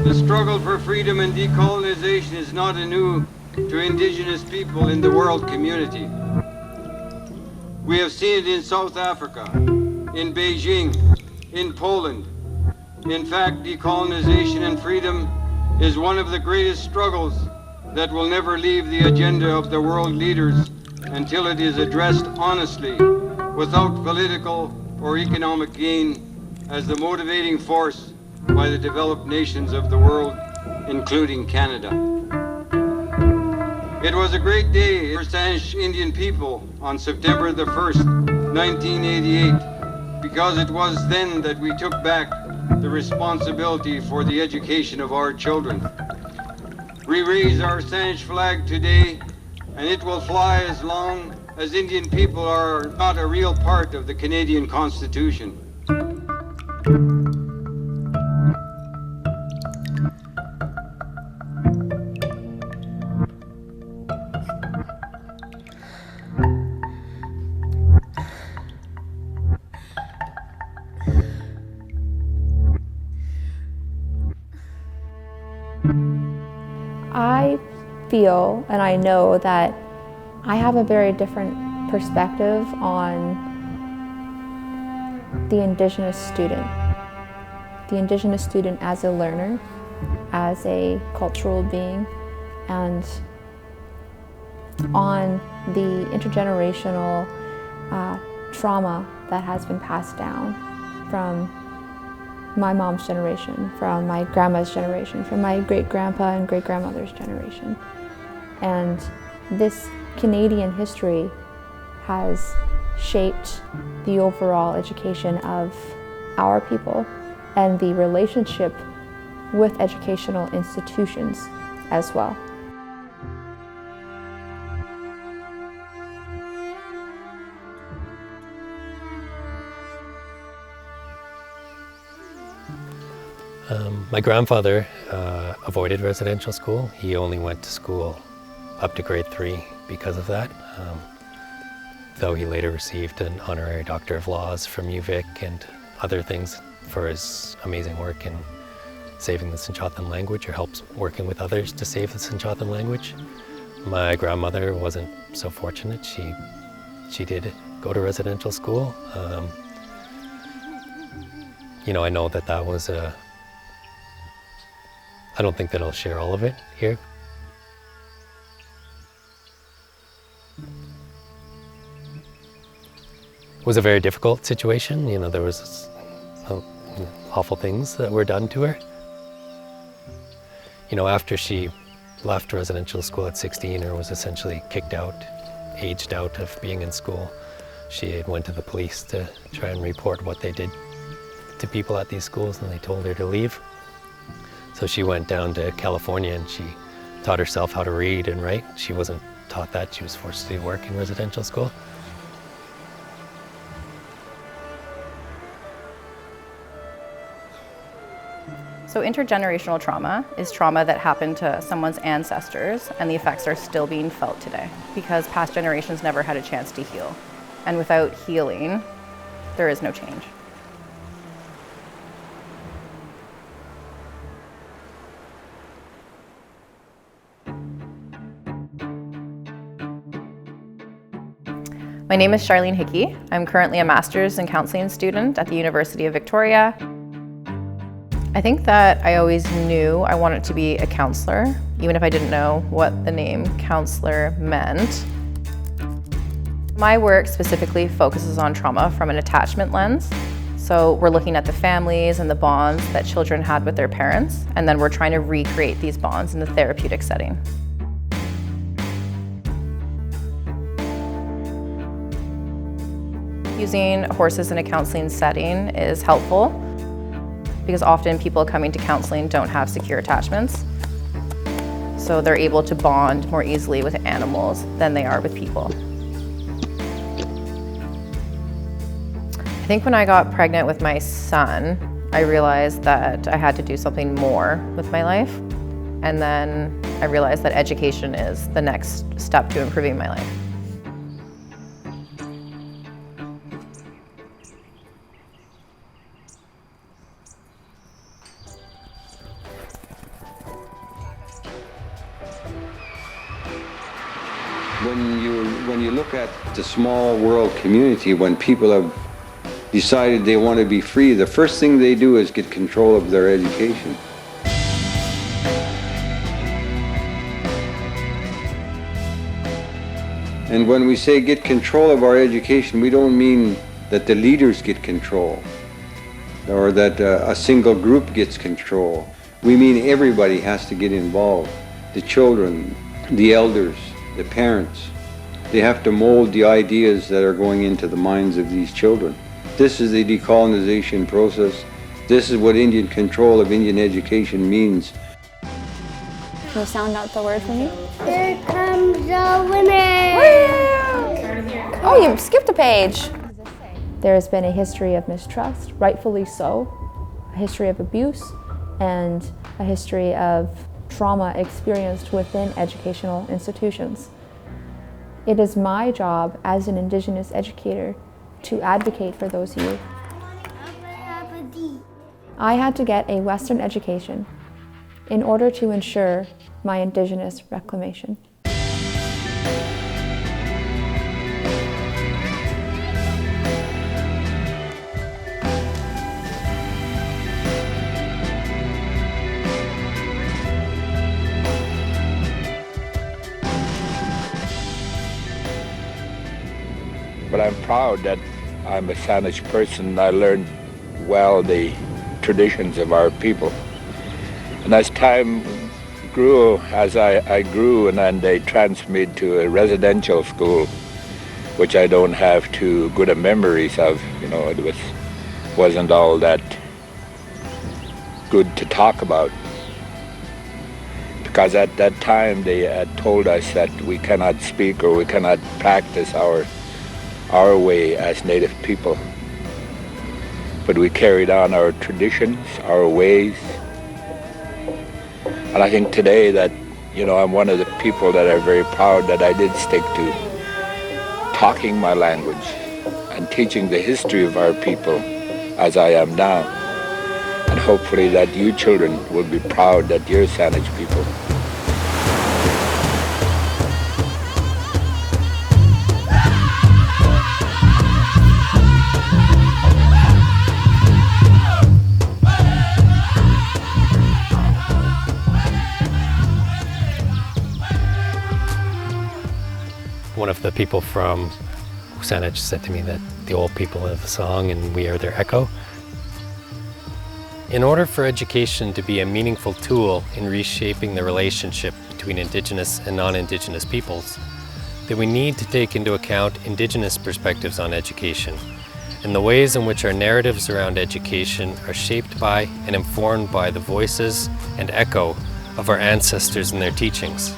The struggle for freedom and decolonization is not new to indigenous people in the world community. We have seen it in South Africa, in Beijing, in Poland. In fact, decolonization and freedom is one of the greatest struggles that will never leave the agenda of the world leaders until it is addressed honestly, without political or economic gain as the motivating force by the developed nations of the world, including Canada. It was a great day for Saanich Indian people on September the 1st, 1988, because it was then that we took back the responsibility for the education of our children. We raise our Saanich flag today, and it will fly as long as Indian people are not a real part of the Canadian Constitution. I feel and I know that I have a very different perspective on the Indigenous student. The Indigenous student as a learner, as a cultural being, and on the intergenerational trauma that has been passed down from my mom's generation, from my grandma's generation, from my great-grandpa and great-grandmother's generation. And this Canadian history has shaped the overall education of our people and the relationship with educational institutions as well. My grandfather avoided residential school. He only went to school up to grade 3 because of that, though he later received an honorary Doctor of Laws from UVic and other things for his amazing work in saving the Sanchothan language, or helps working with others to save the Sanchothan language. My grandmother wasn't so fortunate. She did go to residential school. You know, I know that was a... I don't think that I'll share all of it here. It was a very difficult situation. You know, there was awful things that were done to her. You know, after she left residential school at 16, or was essentially kicked out, aged out of being in school, she went to the police to try and report what they did to people at these schools, and they told her to leave. So she went down to California and she taught herself how to read and write. She wasn't taught that. She was forced to work in residential school. So intergenerational trauma is trauma that happened to someone's ancestors, and the effects are still being felt today because past generations never had a chance to heal. And without healing, there is no change. My name is Charlene Hickey. I'm currently a master's in counseling student at the University of Victoria. I think that I always knew I wanted to be a counselor, even if I didn't know what the name counselor meant. My work specifically focuses on trauma from an attachment lens. So we're looking at the families and the bonds that children had with their parents, and then we're trying to recreate these bonds in the therapeutic setting. Using horses in a counseling setting is helpful. because often people coming to counseling don't have secure attachments. So they're able to bond more easily with animals than they are with people. I think when I got pregnant with my son, I realized that I had to do something more with my life. And then I realized that education is the next step to improving my life. When you look at the small world community, when people have decided they want to be free, the first thing they do is get control of their education. And when we say get control of our education, we don't mean that the leaders get control or that a single group gets control. We mean everybody has to get involved. The children, the elders, the parents. They have to mold the ideas that are going into the minds of these children. This is the decolonization process. This is what Indian control of Indian education means. Can you sound out the word for me? Here comes the winner! Oh, you skipped a page. There has been a history of mistrust, rightfully so, a history of abuse, and a history of trauma experienced within educational institutions. It is my job as an Indigenous educator to advocate for those youth. I had to get a Western education in order to ensure my Indigenous reclamation. But I'm proud that I'm a Saanich person. I learned well the traditions of our people. And as time grew, as I grew, and then they transferred me to a residential school, which I don't have too good a memories of. You know, it wasn't all that good to talk about. Because at that time they had told us that we cannot speak or we cannot practice our way as Native people. But we carried on our traditions, our ways. And I think today that, you know, I'm one of the people that are very proud that I did stick to talking my language and teaching the history of our people as I am now. And hopefully that you children will be proud that you're Saanich people. One of the people from Saanich said to me that the old people have a song and we are their echo. In order for education to be a meaningful tool in reshaping the relationship between Indigenous and non-Indigenous peoples, then we need to take into account Indigenous perspectives on education and the ways in which our narratives around education are shaped by and informed by the voices and echo of our ancestors and their teachings.